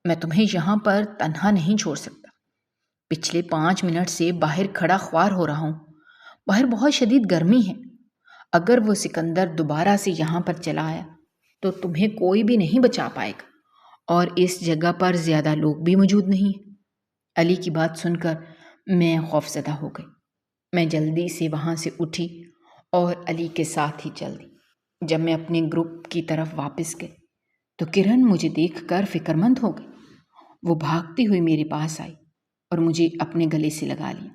میں تمہیں یہاں پر تنہا نہیں چھوڑ سکتا۔ پچھلے 5 منٹ سے باہر کھڑا خوار ہو رہا ہوں۔ باہر بہت شدید گرمی ہے۔ اگر وہ سکندر دوبارہ سے یہاں پر چلا آیا تو تمہیں کوئی بھی نہیں بچا پائے گا، اور اس جگہ پر زیادہ لوگ بھی موجود نہیں ہیں۔ علی کی بات سن کر میں خوفزدہ ہو گئی۔ میں جلدی سے وہاں سے اٹھی اور علی کے ساتھ ہی چل دی۔ جب میں اپنے گروپ کی طرف واپس گئی تو کرن مجھے دیکھ کر فکر مند ہو گئی۔ وہ بھاگتی ہوئی میرے پاس آئی اور مجھے اپنے گلے سے لگا لیا۔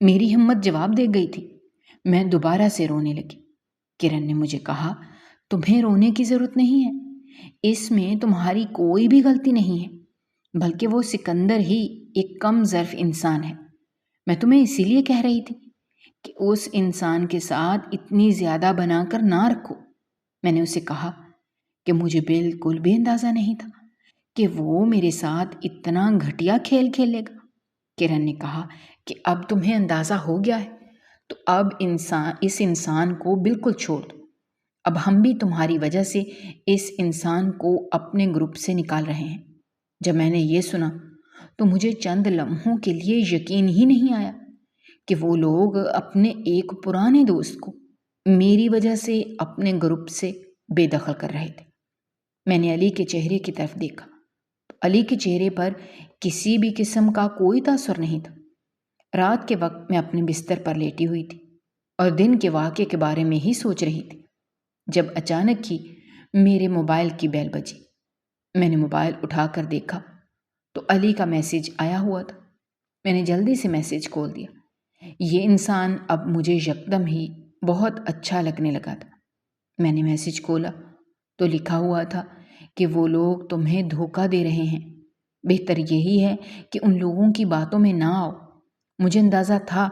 میری ہمت جواب دے گئی تھی۔ میں دوبارہ سے رونے لگی۔ کرن نے مجھے کہا، تمہیں رونے کی ضرورت نہیں ہے، اس میں تمہاری کوئی بھی غلطی نہیں ہے، بلکہ وہ سکندر ہی ایک کم ظرف انسان ہے۔ میں تمہیں اسی لیے کہہ رہی تھی کہ اس انسان کے ساتھ اتنی زیادہ بنا کر نہ رکھو۔ میں نے اسے کہا کہ مجھے بالکل بھی اندازہ نہیں تھا کہ وہ میرے ساتھ اتنا گھٹیا کھیل کھیلے گا۔ کرن نے کہا کہ اب تمہیں اندازہ ہو گیا ہے تو اب اس انسان کو بالکل چھوڑ دو۔ اب ہم بھی تمہاری وجہ سے اس انسان کو اپنے گروپ سے نکال رہے ہیں۔ جب میں نے یہ سنا تو مجھے چند لمحوں کے لیے یقین ہی نہیں آیا کہ وہ لوگ اپنے ایک پرانے دوست کو میری وجہ سے اپنے گروپ سے بے دخل کر رہے تھے۔ میں نے علی کے چہرے کی طرف دیکھا تو علی کے چہرے پر کسی بھی قسم کا کوئی تاثر نہیں تھا۔ رات کے وقت میں اپنے بستر پر لیٹی ہوئی تھی اور دن کے واقعے کے بارے میں ہی سوچ رہی تھی، جب اچانک ہی میرے موبائل کی بیل بجی۔ میں نے موبائل اٹھا کر دیکھا تو علی کا میسیج آیا ہوا تھا۔ میں نے جلدی سے میسیج کھول دیا۔ یہ انسان اب مجھے یکدم ہی بہت اچھا لگنے لگا تھا۔ میں نے میسیج کھولا تو لکھا ہوا تھا کہ وہ لوگ تمہیں دھوکہ دے رہے ہیں، بہتر یہی ہے کہ ان لوگوں کی باتوں میں نہ آؤ۔ مجھے اندازہ تھا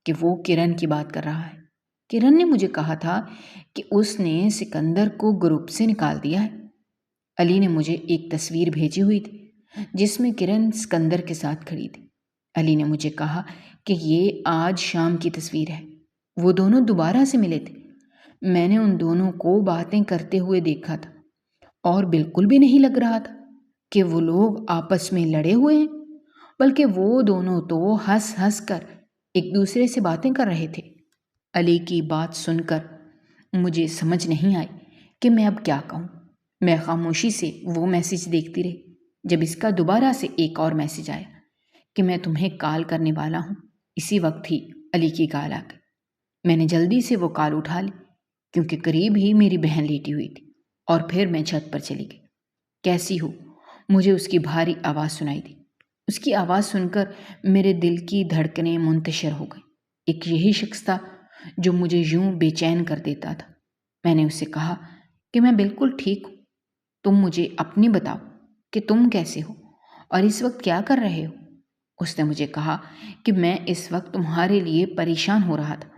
کہ وہ کرن کی بات کر رہا ہے۔ کرن نے مجھے کہا تھا کہ اس نے سکندر کو گروپ سے نکال دیا ہے۔ علی نے مجھے ایک تصویر بھیجی ہوئی تھی جس میں کرن سکندر کے ساتھ کھڑی تھی۔ علی نے مجھے کہا کہ یہ آج شام کی تصویر ہے۔ وہ دونوں دوبارہ سے ملے تھے۔ میں نے ان دونوں کو باتیں کرتے ہوئے دیکھا تھا اور بالکل بھی نہیں لگ رہا تھا کہ وہ لوگ آپس میں لڑے ہوئے ہیں، بلکہ وہ دونوں تو ہنس ہنس کر ایک دوسرے سے باتیں کر رہے تھے۔ علی کی بات سن کر مجھے سمجھ نہیں آئی کہ میں اب کیا کہوں۔ میں خاموشی سے وہ میسیج دیکھتی رہی۔ جب اس کا دوبارہ سے ایک اور میسیج آیا کہ میں تمہیں کال کرنے والا ہوں، اسی وقت ہی علی کی کال آ گئی۔ میں نے جلدی سے وہ کال اٹھا لی کیونکہ قریب ہی میری بہن لیٹی ہوئی تھی، اور پھر میں چھت پر چلی گئی۔ کیسی ہو؟ مجھے اس کی بھاری آواز سنائی دی۔ اس کی آواز سن کر میرے دل کی دھڑکنیں منتشر ہو گئیں۔ ایک یہی شخص تھا جو مجھے یوں بے چین کر دیتا تھا۔ میں نے اس سے کہا کہ میں بالکل ٹھیک ہوں، تم مجھے اپنی بتاؤ کہ تم کیسے ہو اور اس وقت کیا کر رہے ہو۔ اس نے مجھے کہا کہ میں اس وقت تمہارے لیے پریشان ہو رہا تھا۔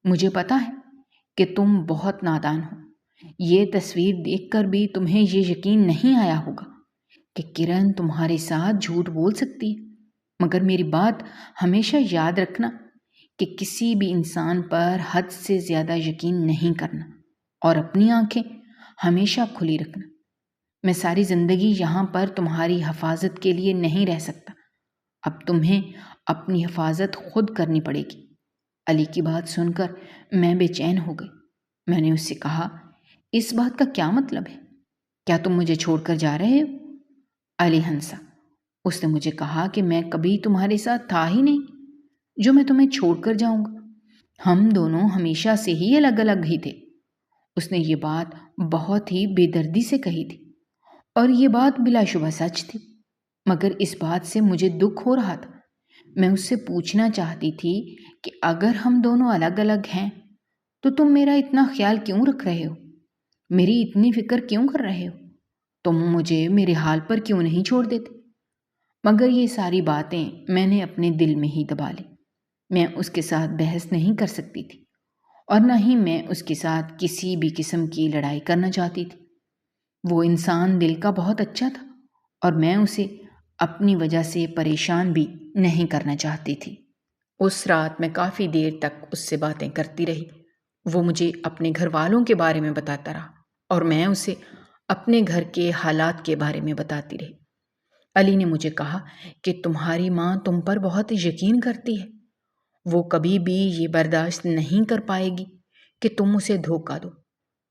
مجھے پتا ہے کہ تم بہت نادان ہو۔ یہ تصویر دیکھ کر بھی تمہیں یہ یقین نہیں آیا ہوگا کہ کرن تمہارے ساتھ جھوٹ بول سکتی ہے، مگر میری بات ہمیشہ یاد رکھنا کہ کسی بھی انسان پر حد سے زیادہ یقین نہیں کرنا اور اپنی آنکھیں ہمیشہ کھلی رکھنا۔ میں ساری زندگی یہاں پر تمہاری حفاظت کے لیے نہیں رہ سکتا۔ اب تمہیں اپنی حفاظت خود کرنی پڑے گی۔ علی کی بات سن کر میں بے چین ہو گئی۔ میں نے اس سے کہا، اس بات کا کیا مطلب ہے؟ کیا تم مجھے چھوڑ کر جا رہے ہو؟ علی ہنسا۔ اس نے مجھے کہا کہ میں کبھی تمہارے ساتھ تھا ہی نہیں جو میں تمہیں چھوڑ کر جاؤں گا۔ ہم دونوں ہمیشہ سے ہی الگ الگ ہی تھے۔ اس نے یہ بات بہت ہی بے دردی سے کہی تھی اور یہ بات بلا شبہ سچ تھی، مگر اس بات سے مجھے دکھ ہو رہا تھا۔ میں اس سے پوچھنا چاہتی تھی کہ اگر ہم دونوں الگ الگ ہیں تو تم میرا اتنا خیال کیوں رکھ رہے ہو؟ میری اتنی فکر کیوں کر رہے ہو؟ تم مجھے میرے حال پر کیوں نہیں چھوڑ دیتے؟ مگر یہ ساری باتیں میں نے اپنے دل میں ہی دبا لی۔ میں اس کے ساتھ بحث نہیں کر سکتی تھی اور نہ ہی میں اس کے ساتھ کسی بھی قسم کی لڑائی کرنا چاہتی تھی۔ وہ انسان دل کا بہت اچھا تھا اور میں اسے اپنی وجہ سے پریشان بھی نہیں کرنا چاہتی تھی۔ اس رات میں کافی دیر تک اس سے باتیں کرتی رہی۔ وہ مجھے اپنے گھر والوں کے بارے میں بتاتا رہا اور میں اسے اپنے گھر کے حالات کے بارے میں بتاتی رہی۔ علی نے مجھے کہا کہ تمہاری ماں تم پر بہت یقین کرتی ہے۔ وہ کبھی بھی یہ برداشت نہیں کر پائے گی کہ تم اسے دھوکہ دو۔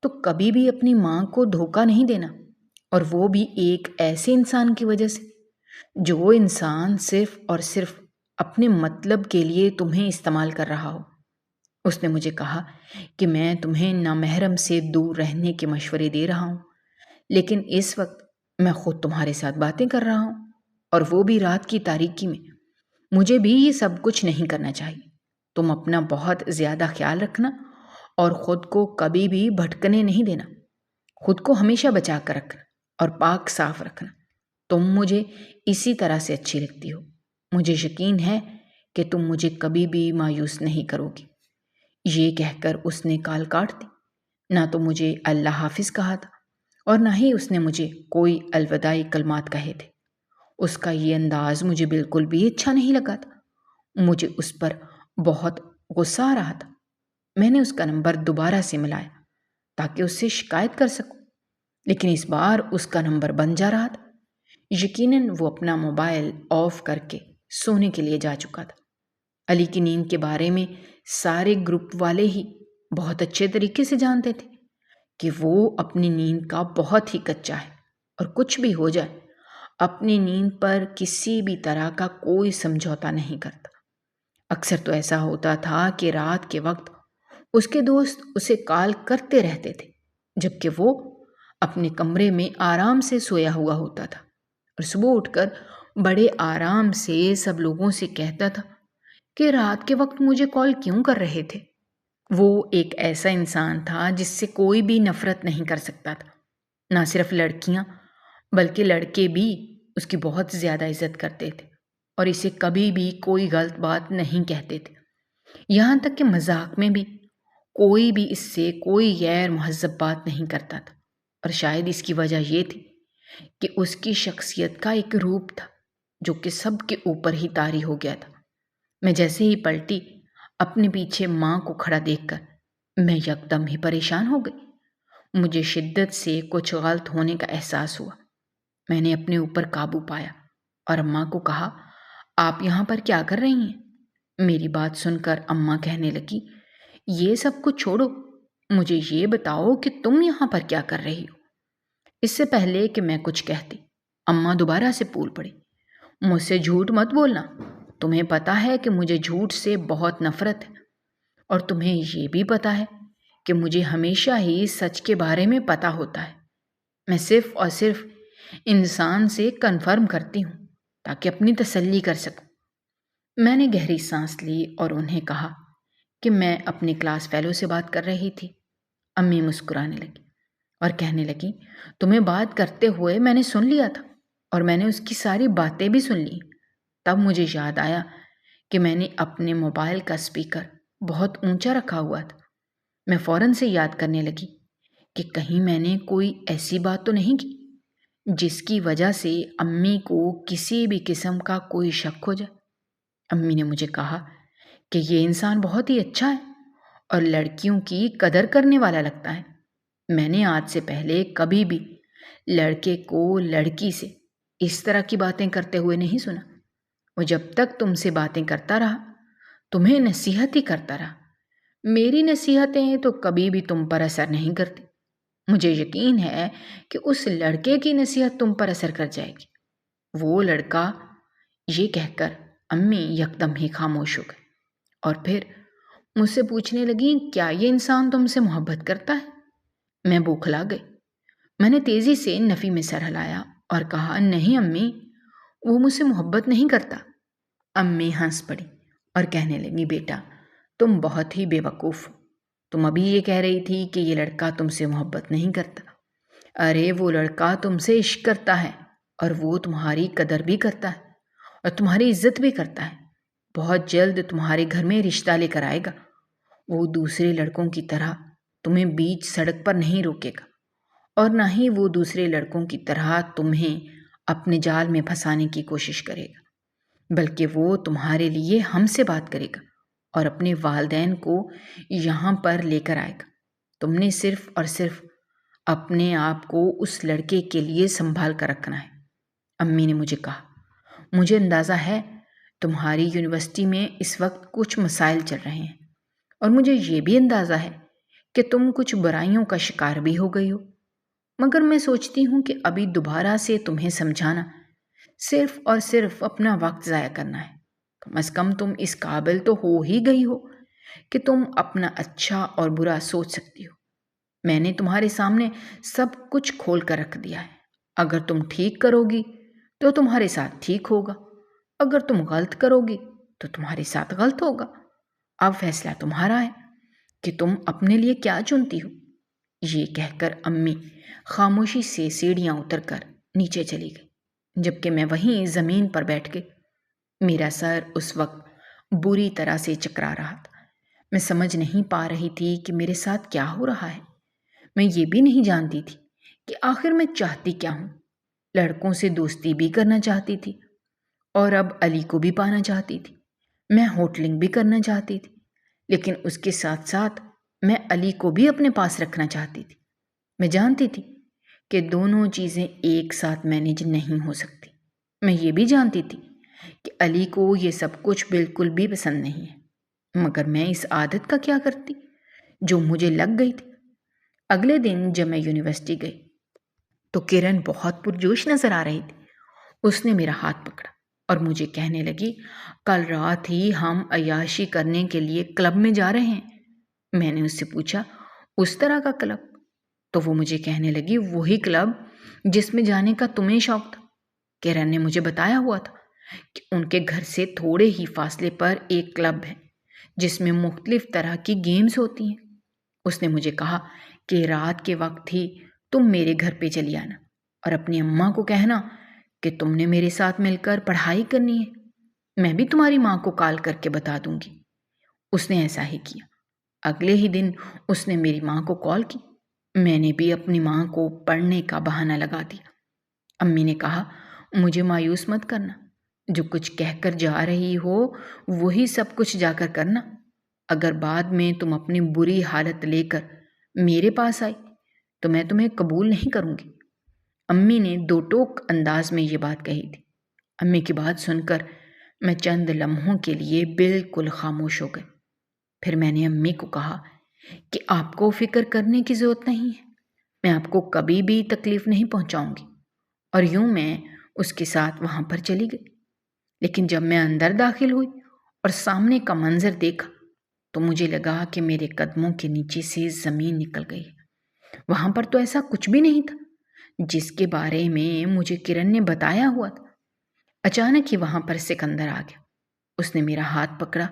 تو کبھی بھی اپنی ماں کو دھوکہ نہیں دینا، اور وہ بھی ایک ایسے انسان کی وجہ سے جو انسان صرف اور صرف اپنے مطلب کے لیے تمہیں استعمال کر رہا ہو۔ اس نے مجھے کہا کہ میں تمہیں نامحرم سے دور رہنے کے مشورے دے رہا ہوں، لیکن اس وقت میں خود تمہارے ساتھ باتیں کر رہا ہوں، اور وہ بھی رات کی تاریکی میں۔ مجھے بھی یہ سب کچھ نہیں کرنا چاہیے۔ تم اپنا بہت زیادہ خیال رکھنا اور خود کو کبھی بھی بھٹکنے نہیں دینا۔ خود کو ہمیشہ بچا کر رکھنا اور پاک صاف رکھنا۔ تم مجھے اسی طرح سے اچھی لگتی ہو۔ مجھے یقین ہے کہ تم مجھے کبھی بھی مایوس نہیں کرو گی۔ یہ کہہ کر اس نے کال کاٹ دی۔ نہ تو مجھے اللہ حافظ کہا تھا اور نہ ہی اس نے مجھے کوئی الوداعی کلمات کہے تھے۔ اس کا یہ انداز مجھے بالکل بھی اچھا نہیں لگا تھا۔ مجھے اس پر بہت غصہ آ رہا تھا۔ میں نے اس کا نمبر دوبارہ سے ملایا تاکہ اس سے شکایت کر سکوں، لیکن اس بار اس کا نمبر بند جا رہا تھا۔ یقیناً وہ اپنا موبائل آف کر کے سونے کے لیے جا چکا تھا۔ علی کی نیند کے بارے میں سارے گروپ والے ہی بہت اچھے طریقے سے جانتے تھے کہ وہ اپنی نیند کا بہت ہی کچا ہے، اور کچھ بھی ہو جائے اپنی نیند پر کسی بھی طرح کا کوئی سمجھوتا نہیں کرتا۔ اکثر تو ایسا ہوتا تھا کہ رات کے وقت اس کے دوست اسے کال کرتے رہتے تھے، جبکہ وہ اپنے کمرے میں آرام سے سویا ہوا ہوتا تھا، اور صبح اٹھ کر بڑے آرام سے سب لوگوں سے کہتا تھا کہ رات کے وقت مجھے کال کیوں کر رہے تھے۔ وہ ایک ایسا انسان تھا جس سے کوئی بھی نفرت نہیں کر سکتا تھا۔ نہ صرف لڑکیاں بلکہ لڑکے بھی اس کی بہت زیادہ عزت کرتے تھے اور اسے کبھی بھی کوئی غلط بات نہیں کہتے تھے۔ یہاں تک کہ مذاق میں بھی کوئی بھی اس سے کوئی غیر مہذب بات نہیں کرتا تھا، اور شاید اس کی وجہ یہ تھی کہ اس کی شخصیت کا ایک روپ تھا جو کہ سب کے اوپر ہی طاری ہو گیا تھا۔ میں جیسے ہی پلٹی، اپنے پیچھے ماں کو کھڑا دیکھ کر میں یکدم ہی پریشان ہو گئی۔ مجھے شدت سے کچھ غلط ہونے کا احساس ہوا۔ میں نے اپنے اوپر قابو پایا اور اماں کو کہا، آپ یہاں پر کیا کر رہی ہیں؟ میری بات سن کر اماں کہنے لگی، یہ سب کچھ چھوڑو، مجھے یہ بتاؤ کہ تم یہاں پر کیا کر رہی ہو۔ اس سے پہلے کہ میں کچھ کہتی، اماں دوبارہ سے پول پڑی، مجھ سے جھوٹ مت بولنا۔ تمہیں پتا ہے کہ مجھے جھوٹ سے بہت نفرت ہے، اور تمہیں یہ بھی پتا ہے کہ مجھے ہمیشہ ہی سچ کے بارے میں پتا ہوتا ہے۔ میں صرف اور صرف انسان سے کنفرم کرتی ہوں تاکہ اپنی تسلی کر سکوں۔ میں نے گہری سانس لی اور انہیں کہا کہ میں اپنی کلاس فیلو سے بات کر رہی تھی۔ امی مسکرانے لگی اور کہنے لگی، تمہیں بات کرتے ہوئے میں نے سن لیا تھا، اور میں نے اس کی ساری باتیں بھی سن لی۔ تب مجھے یاد آیا کہ میں نے اپنے موبائل کا اسپیکر بہت اونچا رکھا ہوا تھا۔ میں فوراً سے یاد کرنے لگی کہ کہیں میں نے کوئی ایسی بات تو نہیں کی جس کی وجہ سے امی کو کسی بھی قسم کا کوئی شک ہو جائے۔ امی نے مجھے کہا کہ یہ انسان بہت ہی اچھا ہے اور لڑکیوں کی قدر کرنے والا لگتا ہے۔ میں نے آج سے پہلے کبھی بھی لڑکے کو لڑکی سے اس طرح کی باتیں کرتے ہوئے نہیں سنا۔ وہ جب تک تم سے باتیں کرتا رہا، تمہیں نصیحت ہی کرتا رہا۔ میری نصیحتیں تو کبھی بھی تم پر اثر نہیں کرتی۔ مجھے یقین ہے کہ اس لڑکے کی نصیحت تم پر اثر کر جائے گی۔ وہ لڑکا، یہ کہہ کر امی یکدم ہی خاموش ہو گئی اور پھر مجھ سے پوچھنے لگی، کیا یہ انسان تم سے محبت کرتا ہے؟ میں بوکھلا گئی۔ میں نے تیزی سے نفی میں سر ہلایا اور کہا، نہیں امی، وہ مجھ سے محبت نہیں کرتا۔ امی ہنس پڑی اور کہنے لگی، بیٹا تم بہت ہی بے وقوف ہو۔ تم ابھی یہ کہہ رہی تھی کہ یہ لڑکا تم سے محبت نہیں کرتا۔ ارے وہ لڑکا تم سے عشق کرتا ہے، اور وہ تمہاری قدر بھی کرتا ہے اور تمہاری عزت بھی کرتا ہے۔ بہت جلد تمہارے گھر میں رشتہ لے کر آئے گا۔ وہ دوسرے لڑکوں کی طرح تمہیں بیچ سڑک پر نہیں روکے گا، اور نہ ہی وہ دوسرے لڑکوں کی طرح تمہیں اپنے جال میں پھنسانے کی کوشش کرے گا، بلکہ وہ تمہارے لیے ہم سے بات کرے گا اور اپنے والدین کو یہاں پر لے کر آئے گا۔ تم نے صرف اور صرف اپنے آپ کو اس لڑکے کے لیے سنبھال کر رکھنا ہے۔ امی نے مجھے کہا، مجھے اندازہ ہے تمہاری یونیورسٹی میں اس وقت کچھ مسائل چل رہے ہیں، اور مجھے یہ بھی اندازہ ہے کہ تم کچھ برائیوں کا شکار بھی ہو گئی ہو، مگر میں سوچتی ہوں کہ ابھی دوبارہ سے تمہیں سمجھانا صرف اور صرف اپنا وقت ضائع کرنا ہے۔ کم از کم تم اس قابل تو ہو ہی گئی ہو کہ تم اپنا اچھا اور برا سوچ سکتی ہو۔ میں نے تمہارے سامنے سب کچھ کھول کر رکھ دیا ہے۔ اگر تم ٹھیک کرو گی تو تمہارے ساتھ ٹھیک ہوگا، اگر تم غلط کرو گی تو تمہارے ساتھ غلط ہوگا۔ اب فیصلہ تمہارا ہے کہ تم اپنے لیے کیا چنتی ہو۔ یہ کہہ کر امی خاموشی سے سیڑھیاں اتر کر نیچے چلی گئی، جبکہ میں وہیں زمین پر بیٹھ گئی۔ میرا سر اس وقت بری طرح سے چکرا رہا تھا۔ میں سمجھ نہیں پا رہی تھی کہ میرے ساتھ کیا ہو رہا ہے۔ میں یہ بھی نہیں جانتی تھی کہ آخر میں چاہتی کیا ہوں۔ لڑکوں سے دوستی بھی کرنا چاہتی تھی، اور اب علی کو بھی پانا چاہتی تھی۔ میں ہوٹلنگ بھی کرنا چاہتی تھی، لیکن اس کے ساتھ ساتھ میں علی کو بھی اپنے پاس رکھنا چاہتی تھی۔ میں جانتی تھی کہ دونوں چیزیں ایک ساتھ مینیج نہیں ہو سکتی۔ میں یہ بھی جانتی تھی کہ علی کو یہ سب کچھ بالکل بھی پسند نہیں ہے، مگر میں اس عادت کا کیا کرتی جو مجھے لگ گئی تھی۔ اگلے دن جب میں یونیورسٹی گئی تو کرن بہت پرجوش نظر آ رہی تھی۔ اس نے میرا ہاتھ پکڑا اور مجھے کہنے لگی، کل رات ہی ہم عیاشی کرنے کے لیے کلب میں جا رہے ہیں۔ میں نے اس سے پوچھا، اس طرح کا کلب؟ تو وہ مجھے کہنے لگی، وہی کلب جس میں جانے کا تمہیں شوق تھا۔ کرن نے مجھے بتایا ہوا تھا کہ ان کے گھر سے تھوڑے ہی فاصلے پر ایک کلب ہے جس میں مختلف طرح کی گیمز ہوتی ہیں۔ اس نے مجھے کہا کہ رات کے وقت ہی تم میرے گھر پہ چلی آنا اور اپنی اماں کو کہنا کہ تم نے میرے ساتھ مل کر پڑھائی کرنی ہے۔ میں بھی تمہاری ماں کو کال کر کے بتا دوں گی۔ اس نے ایسا ہی کیا۔ اگلے ہی دن اس نے میری ماں کو کال کی۔ میں نے بھی اپنی ماں کو پڑھنے کا بہانہ لگا دیا۔ امی نے کہا، مجھے مایوس مت کرنا، جو کچھ کہہ کر جا رہی ہو وہی سب کچھ جا کر کرنا۔ اگر بعد میں تم اپنی بری حالت لے کر میرے پاس آئی تو میں تمہیں قبول نہیں کروں گی۔ امی نے دو ٹوک انداز میں یہ بات کہی تھی۔ امی کی بات سن کر میں چند لمحوں کے لیے بالکل خاموش ہو گئی۔ پھر میں نے امی کو کہا کہ آپ کو فکر کرنے کی ضرورت نہیں ہے، میں آپ کو کبھی بھی تکلیف نہیں پہنچاؤں گی۔ اور یوں میں اس کے ساتھ وہاں پر چلی گئی۔ لیکن جب میں اندر داخل ہوئی اور سامنے کا منظر دیکھا تو مجھے لگا کہ میرے قدموں کے نیچے سے زمین نکل گئی ہے۔ وہاں پر تو ایسا کچھ بھی نہیں تھا جس کے بارے میں مجھے کرن نے بتایا ہوا تھا۔ اچانک ہی وہاں پر سکندر آ گیا۔ اس نے میرا ہاتھ پکڑا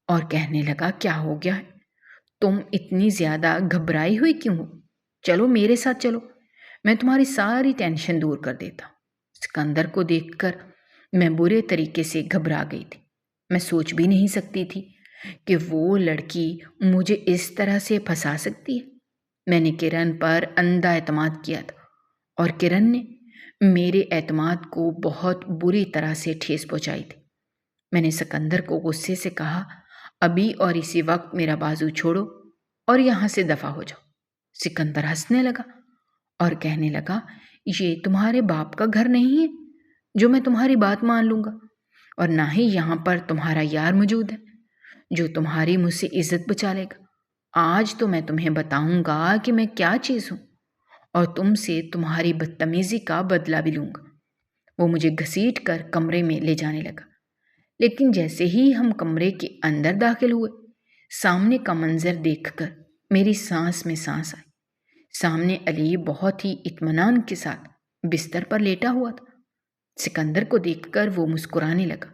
اور کہنے لگا، کیا ہو گیا ہے؟ تم اتنی زیادہ گھبرائی ہوئی کیوں ہو؟ چلو میرے ساتھ چلو، میں تمہاری ساری ٹینشن دور کر دیتا ہوں۔ سکندر کو دیکھ کر میں برے طریقے سے گھبرا گئی تھی۔ میں سوچ بھی نہیں سکتی تھی کہ وہ لڑکی مجھے اس طرح سے پھنسا سکتی ہے۔ میں نے کرن پر اندھا اعتماد کیا تھا، اور کرن نے میرے اعتماد کو بہت بری طرح سے ٹھیس پہنچائی تھی۔ میں نے سکندر کو غصے سے کہا، ابھی اور اسی وقت میرا بازو چھوڑو اور یہاں سے دفع ہو جاؤ۔ سکندر ہنسنے لگا اور کہنے لگا، یہ تمہارے باپ کا گھر نہیں ہے جو میں تمہاری بات مان لوں گا، اور نہ ہی یہاں پر تمہارا یار موجود ہے جو تمہاری مجھ سے عزت بچا لے گا۔ آج تو میں تمہیں بتاؤں گا کہ میں کیا چیز ہوں، اور تم سے تمہاری بدتمیزی کا بدلہ بھی لوں گا۔ وہ مجھے گھسیٹ کر کمرے میں لے جانے لگا، لیکن جیسے ہی ہم کمرے کے اندر داخل ہوئے، سامنے کا منظر دیکھ کر میری سانس میں سانس آئی۔ سامنے علی بہت ہی اطمینان کے ساتھ بستر پر لیٹا ہوا تھا۔ سکندر کو دیکھ کر وہ مسکرانے لگا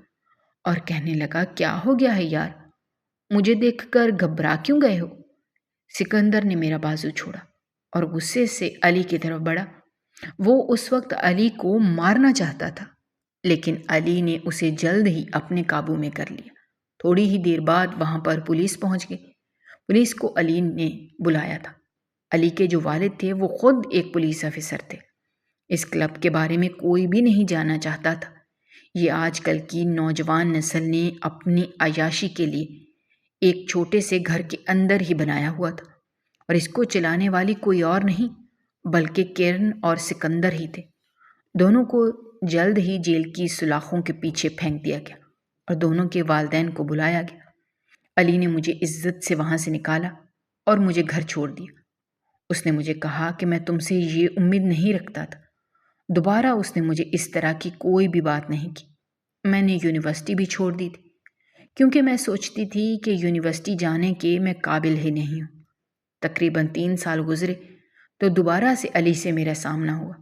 اور کہنے لگا، کیا ہو گیا ہے یار؟ مجھے دیکھ کر گھبرا کیوں گئے ہو؟ سکندر نے میرا بازو چھوڑا اور غصے سے علی کی طرف بڑھا۔ وہ اس وقت علی کو مارنا چاہتا تھا، لیکن علی نے اسے جلد ہی اپنے قابو میں کر لیا۔ تھوڑی ہی دیر بعد وہاں پر پولیس پہنچ گئی۔ پولیس کو علی نے بلایا تھا۔ علی کے جو والد تھے وہ خود ایک پولیس آفیسر تھے۔ اس کلب کے بارے میں کوئی بھی نہیں جاننا چاہتا تھا۔ یہ آج کل کی نوجوان نسل نے اپنی عیاشی کے لیے ایک چھوٹے سے گھر کے اندر ہی بنایا ہوا تھا، اور اس کو چلانے والی کوئی اور نہیں بلکہ کرن اور سکندر ہی تھے۔ دونوں کو جلد ہی جیل کی سلاخوں کے پیچھے پھینک دیا گیا اور دونوں کے والدین کو بلایا گیا۔ علی نے مجھے عزت سے وہاں سے نکالا اور مجھے گھر چھوڑ دیا۔ اس نے مجھے کہا کہ میں تم سے یہ امید نہیں رکھتا تھا۔ دوبارہ اس نے مجھے اس طرح کی کوئی بھی بات نہیں کی۔ میں نے یونیورسٹی بھی چھوڑ دی تھی کیونکہ میں سوچتی تھی کہ یونیورسٹی جانے کے میں قابل ہی نہیں ہوں۔ تقریباً 3 سال گزرے تو دوبارہ سے علی سے میرا سامنا ہوا،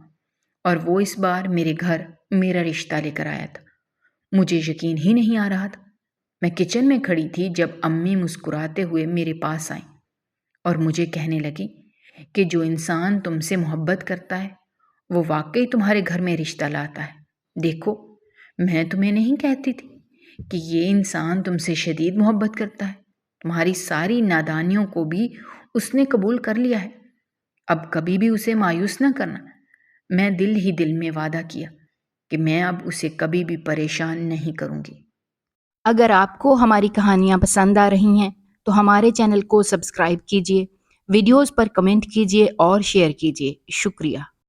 اور وہ اس بار میرے گھر میرا رشتہ لے کر آیا تھا۔ مجھے یقین ہی نہیں آ رہا تھا۔ میں کچن میں کھڑی تھی جب امی مسکراتے ہوئے میرے پاس آئیں اور مجھے کہنے لگی کہ جو انسان تم سے محبت کرتا ہے وہ واقعی تمہارے گھر میں رشتہ لاتا ہے۔ دیکھو، میں تمہیں نہیں کہتی تھی کہ یہ انسان تم سے شدید محبت کرتا ہے۔ تمہاری ساری نادانیوں کو بھی اس نے قبول کر لیا ہے۔ اب کبھی بھی اسے مایوس نہ کرنا۔ میں دل ہی دل میں وعدہ کیا کہ میں اب اسے کبھی بھی پریشان نہیں کروں گی۔ اگر آپ کو ہماری کہانیاں پسند آ رہی ہیں تو ہمارے چینل کو سبسکرائب کیجیے، ویڈیوز پر کمنٹ کیجیے اور شیئر کیجیے۔ شکریہ۔